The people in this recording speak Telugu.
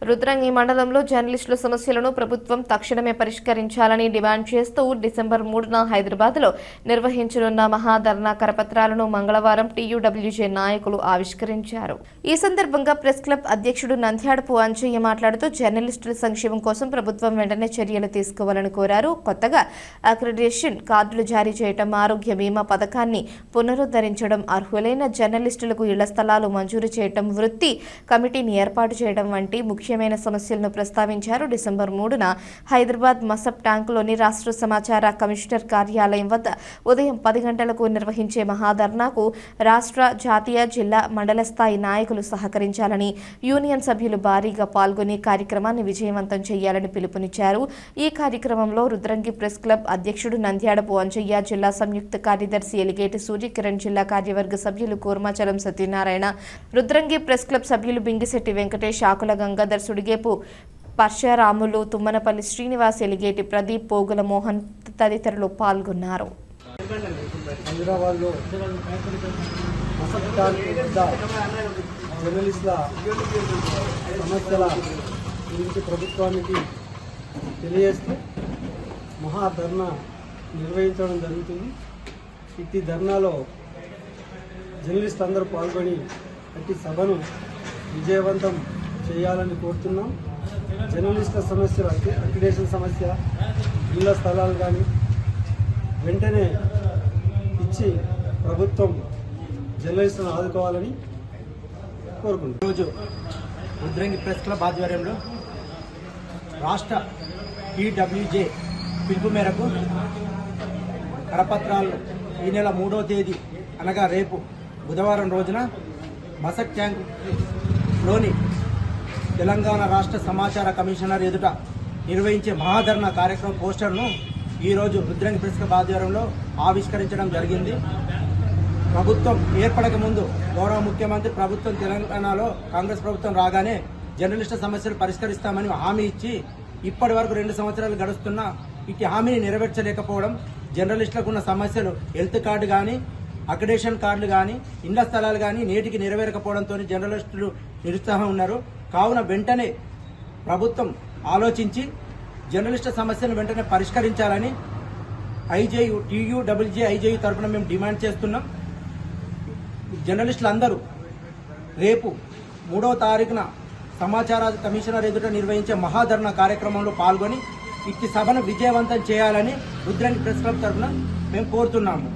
రుద్రంగి మండలంలో జర్నలిస్టుల సమస్యలను ప్రభుత్వం తక్షణమే పరిష్కరించాలని డిమాండ్ చేస్తూ డిసెంబర్ 3న హైదరాబాద్లో నిర్వహించనున్న మహాధర్నా కరపత్రాలను మంగళవారం టీయూడబ్ల్యూజే నాయకులు ఆవిష్కరించారు. ఈ సందర్భంగా ప్రెస్ క్లబ్ అధ్యక్షుడు నంద్యాడపు అంజయ్య మాట్లాడుతూ జర్నలిస్టుల సంక్షేమం కోసం ప్రభుత్వం వెంటనే చర్యలు తీసుకోవాలని కోరారు. కొత్తగా అక్రిడిటేషన్ కార్డులు జారీ చేయడం, ఆరోగ్య బీమా పథకాన్ని పునరుద్ధరించడం, అర్హులైన జర్నలిస్టులకు ఇళ్ల స్థలాలు మంజూరు చేయడం, వృత్తి కమిటీని ఏర్పాటు చేయడం వంటి ముఖ్యమైన సమస్యలను ప్రస్తావించారు. డిసెంబర్ 3న హైదరాబాద్ మసబ్ ట్యాంకులోని రాష్ట్ర సమాచార కమిషనర్ కార్యాలయం వద్ద ఉదయం 10 గంటలకు నిర్వహించే మహాధర్నాకు రాష్ట్ర, జాతీయ, జిల్లా, మండల స్థాయి నాయకులు సహకరించాలని, యూనియన్ సభ్యులు భారీగా పాల్గొని కార్యక్రమాన్ని విజయవంతం చేయాలని పిలుపునిచ్చారు. ఈ కార్యక్రమంలో రుద్రంగి ప్రెస్ క్లబ్ అధ్యక్షుడు నంద్యాడపు అంజయ్య, జిల్లా సంయుక్త కార్యదర్శి ఎలిగేటి సూర్యకిరణ్, జిల్లా కార్యవర్గ సభ్యులు కూర్మాచలం సత్యనారాయణ, రుద్రంగి ప్రెస్ క్లబ్ సభ్యులు బింగిశెట్టి వెంకటేష్, ఆకుల గంగాధర్, సుడిగేపు పర్షరాములు, తుమ్మనపల్లి శ్రీనివాస్, ఎలిగేటి ప్రదీప్, పోగుల మోహన్ తదితరులు పాల్గొన్నారు. హైదరాబాద్లో మసబ్ ట్యాంక్ వద్ద జర్నలిస్టుల సమస్యల గురించి ప్రభుత్వానికి తెలియజేస్తూ మహాధర్నా నిర్వహించడం జరుగుతుంది. ఇట్టి ధర్నాలో జర్నలిస్టులు అందరూ పాల్గొని అట్టి సభను విజయవంతం చేయాలని కోరుతున్నాం. జర్నలిస్టుల సమస్యలు, అక్రిడిటేషన్ సమస్య, ఇళ్ల స్థలాలు కానీ వెంటనే ఇచ్చి ప్రభుత్వం జర్నలిస్టులను ఆదుకోవాలని కోరుకుంటున్నాం. ఈరోజు రుద్రంగి ప్రెస్ క్లబ్ ఆధ్వర్యంలో రాష్ట్ర టీడబ్ల్యూజే పిలుపు మేరకు కరపత్రాలు ఈ నెల 3వ తేదీ అనగా రేపు బుధవారం రోజున మసక్ ట్యాంక్లోని తెలంగాణ రాష్ట్ర సమాచార కమిషనర్ ఎదుట నిర్వహించే మహాధర్నా కార్యక్రమం పోస్టర్ను ఈరోజు రుద్రంగి ప్రెస్ క్లబ్ ఆధ్వర్యంలో ఆవిష్కరించడం జరిగింది. ప్రభుత్వం ఏర్పడక ముందు గౌరవ ముఖ్యమంత్రి ప్రభుత్వం తెలంగాణలో కాంగ్రెస్ ప్రభుత్వం రాగానే జర్నలిస్టుల సమస్యలు పరిష్కరిస్తామని హామీ ఇచ్చి ఇప్పటి వరకు 2 సంవత్సరాలు గడుస్తున్నా ఇటు హామీని నెరవేర్చలేకపోవడం, జర్నలిస్టులకు ఉన్న సమస్యలు హెల్త్ కార్డు కానీ, అక్రిడిటేషన్ కార్డులు కానీ, ఇండ్ల స్థలాలు కానీ నేటికి నెరవేరకపోవడంతో జర్నలిస్టులు నిరుత్సాహం ఉన్నారు. కావున వెంటనే ప్రభుత్వం ఆలోచించి జర్నలిస్టుల సమస్యను వెంటనే పరిష్కరించాలని టీయూడబ్ల్యూజే ఐజేయు తరఫున మేము డిమాండ్ చేస్తున్నాం. జర్నలిస్టులందరూ రేపు 3వ తారీఖున సమాచార కమిషనర్ ఎదుట నిర్వహించే మహాధర్నా కార్యక్రమంలో పాల్గొని ఇట్టి సభను విజయవంతం చేయాలని రుద్రంగి ప్రెస్ క్లబ్ తరఫున మేము కోరుతున్నాము.